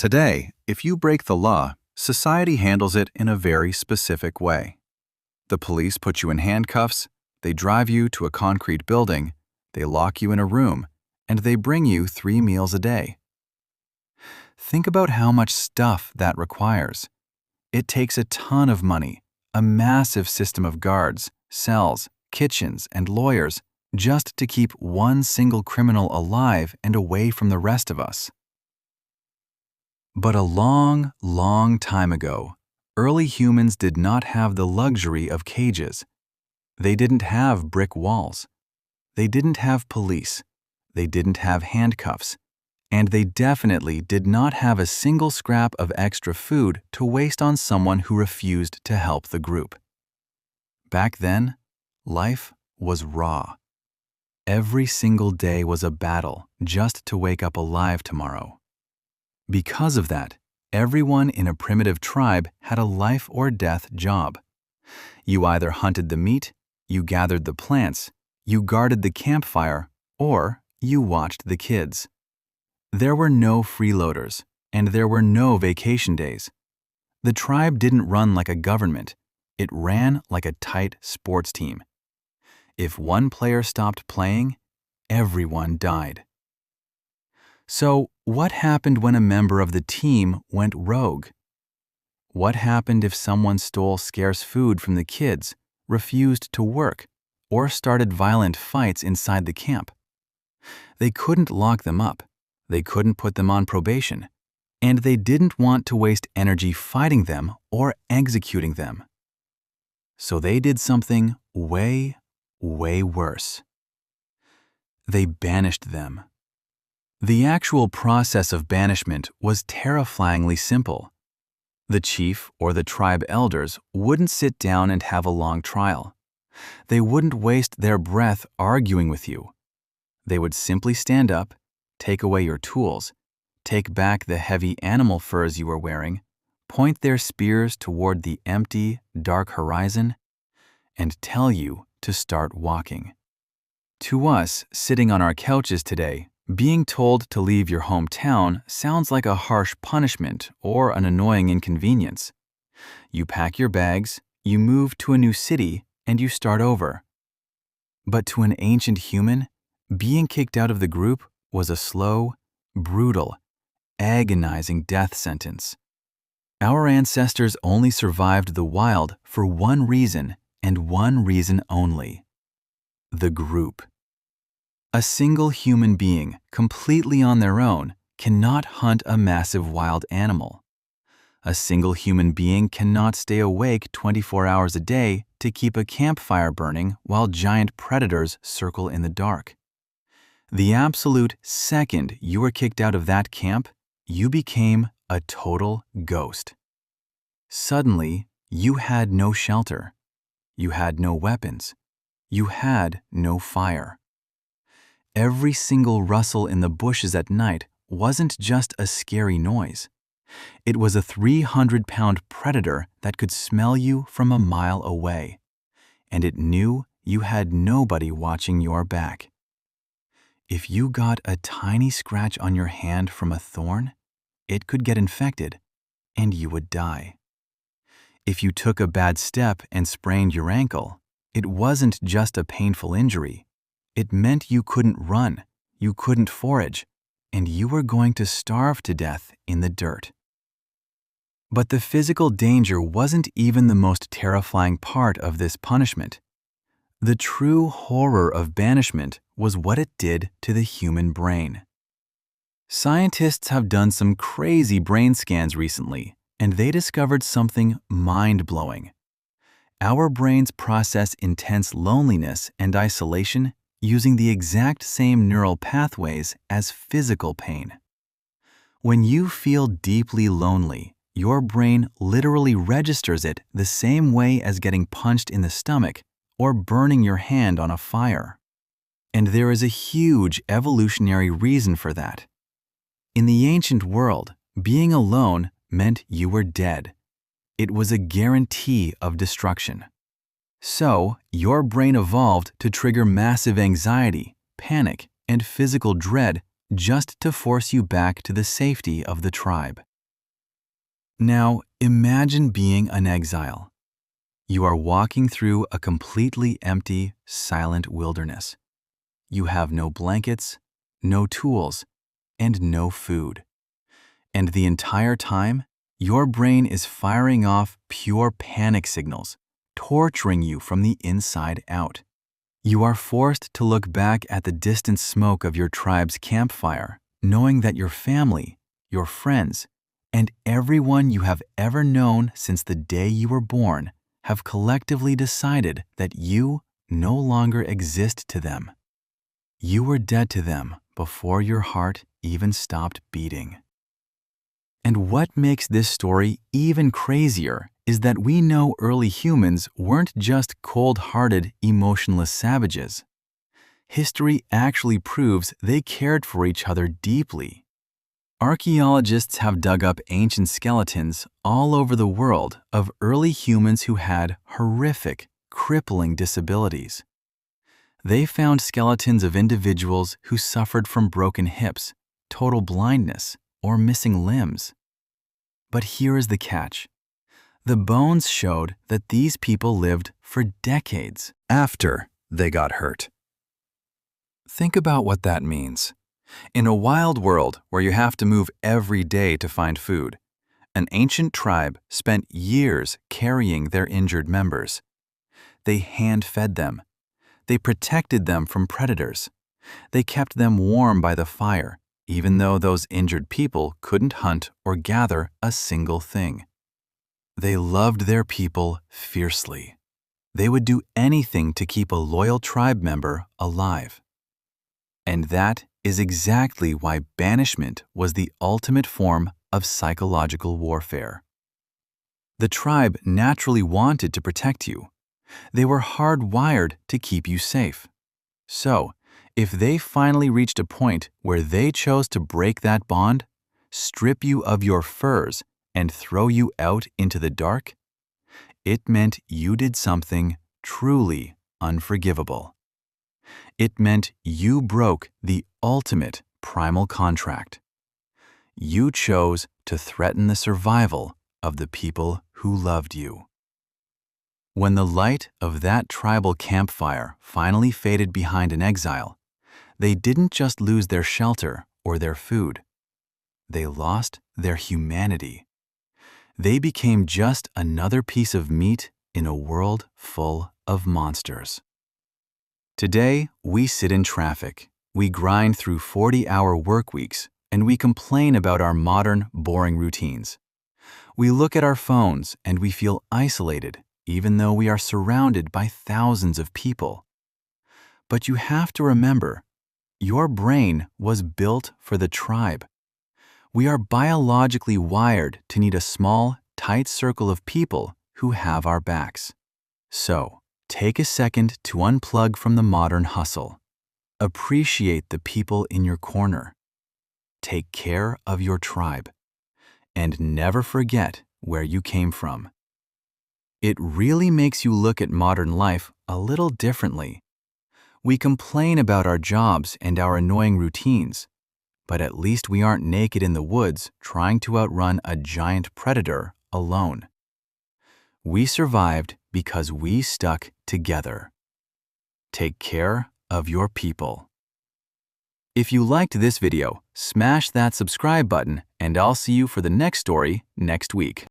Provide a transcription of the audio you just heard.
Today, if you break the law, society handles it in a very specific way. The police put you in handcuffs, they drive you to a concrete building, they lock you in a room, and they bring you 3 meals a day. Think about how much stuff that requires. It takes a ton of money, a massive system of guards, cells, kitchens, and lawyers just to keep one single criminal alive and away from the rest of us. But a long, long time ago, early humans did not have the luxury of cages. They didn't have brick walls. They didn't have police. They didn't have handcuffs. And they definitely did not have a single scrap of extra food to waste on someone who refused to help the group. Back then, life was raw. Every single day was a battle just to wake up alive tomorrow. Because of that, everyone in a primitive tribe had a life or death job. You either hunted the meat, you gathered the plants, you guarded the campfire, or you watched the kids. There were no freeloaders, and there were no vacation days. The tribe didn't run like a government. It ran like a tight sports team. If one player stopped playing, everyone died. So, what happened when a member of the team went rogue? What happened if someone stole scarce food from the kids, refused to work, or started violent fights inside the camp? They couldn't lock them up. They couldn't put them on probation, and they didn't want to waste energy fighting them or executing them. So they did something way, way worse. They banished them. The actual process of banishment was terrifyingly simple. The chief or the tribe elders wouldn't sit down and have a long trial. They wouldn't waste their breath arguing with you. They would simply stand up, take away your tools, take back the heavy animal furs you were wearing, point their spears toward the empty, dark horizon, and tell you to start walking. To us, sitting on our couches today, being told to leave your hometown sounds like a harsh punishment or an annoying inconvenience. You pack your bags, you move to a new city, and you start over. But to an ancient human, being kicked out of the group was a slow, brutal, agonizing death sentence. Our ancestors only survived the wild for one reason and one reason only: the group. A single human being, completely on their own, cannot hunt a massive wild animal. A single human being cannot stay awake 24 hours a day to keep a campfire burning while giant predators circle in the dark. The absolute second you were kicked out of that camp, you became a total ghost. Suddenly, you had no shelter. You had no weapons. You had no fire. Every single rustle in the bushes at night wasn't just a scary noise. It was a 300-pound predator that could smell you from a mile away, and it knew you had nobody watching your back. If you got a tiny scratch on your hand from a thorn, it could get infected, and you would die. If you took a bad step and sprained your ankle, it wasn't just a painful injury. It meant you couldn't run, you couldn't forage, and you were going to starve to death in the dirt. But the physical danger wasn't even the most terrifying part of this punishment. The true horror of banishment was what it did to the human brain. Scientists have done some crazy brain scans recently, and they discovered something mind-blowing. Our brains process intense loneliness and isolation using the exact same neural pathways as physical pain. When you feel deeply lonely, your brain literally registers it the same way as getting punched in the stomach or burning your hand on a fire. And there is a huge evolutionary reason for that. In the ancient world, being alone meant you were dead. It was a guarantee of destruction. So, your brain evolved to trigger massive anxiety, panic, and physical dread just to force you back to the safety of the tribe. Now, imagine being an exile. You are walking through a completely empty, silent wilderness. You have no blankets, no tools, and no food. And the entire time, your brain is firing off pure panic signals, torturing you from the inside out. You are forced to look back at the distant smoke of your tribe's campfire, knowing that your family, your friends, and everyone you have ever known since the day you were born have collectively decided that you no longer exist to them. You were dead to them before your heart even stopped beating. And what makes this story even crazier is that we know early humans weren't just cold-hearted, emotionless savages. History actually proves they cared for each other deeply. Archaeologists have dug up ancient skeletons all over the world of early humans who had horrific, crippling disabilities. They found skeletons of individuals who suffered from broken hips, total blindness, or missing limbs. But here is the catch. The bones showed that these people lived for decades after they got hurt. Think about what that means. In a wild world where you have to move every day to find food, an ancient tribe spent years carrying their injured members. They hand-fed them. They protected them from predators. They kept them warm by the fire, even though those injured people couldn't hunt or gather a single thing. They loved their people fiercely. They would do anything to keep a loyal tribe member alive. And that is exactly why banishment was the ultimate form of psychological warfare. The tribe naturally wanted to protect you. They were hardwired to keep you safe. So, if they finally reached a point where they chose to break that bond, strip you of your furs, and throw you out into the dark, it meant you did something truly unforgivable. It meant you broke the ultimate primal contract. You chose to threaten the survival of the people who loved you. When the light of that tribal campfire finally faded behind an exile, they didn't just lose their shelter or their food. They lost their humanity. They became just another piece of meat in a world full of monsters. Today, we sit in traffic, we grind through 40-hour work weeks, and we complain about our modern, boring routines. We look at our phones and we feel isolated, even though we are surrounded by thousands of people. But you have to remember, your brain was built for the tribe. We are biologically wired to need a small, tight circle of people who have our backs. So, take a second to unplug from the modern hustle. Appreciate the people in your corner. Take care of your tribe. And never forget where you came from. It really makes you look at modern life a little differently. We complain about our jobs and our annoying routines, but at least we aren't naked in the woods trying to outrun a giant predator alone. We survived because we stuck together. Take care of your people. If you liked this video, smash that subscribe button, and I'll see you for the next story next week.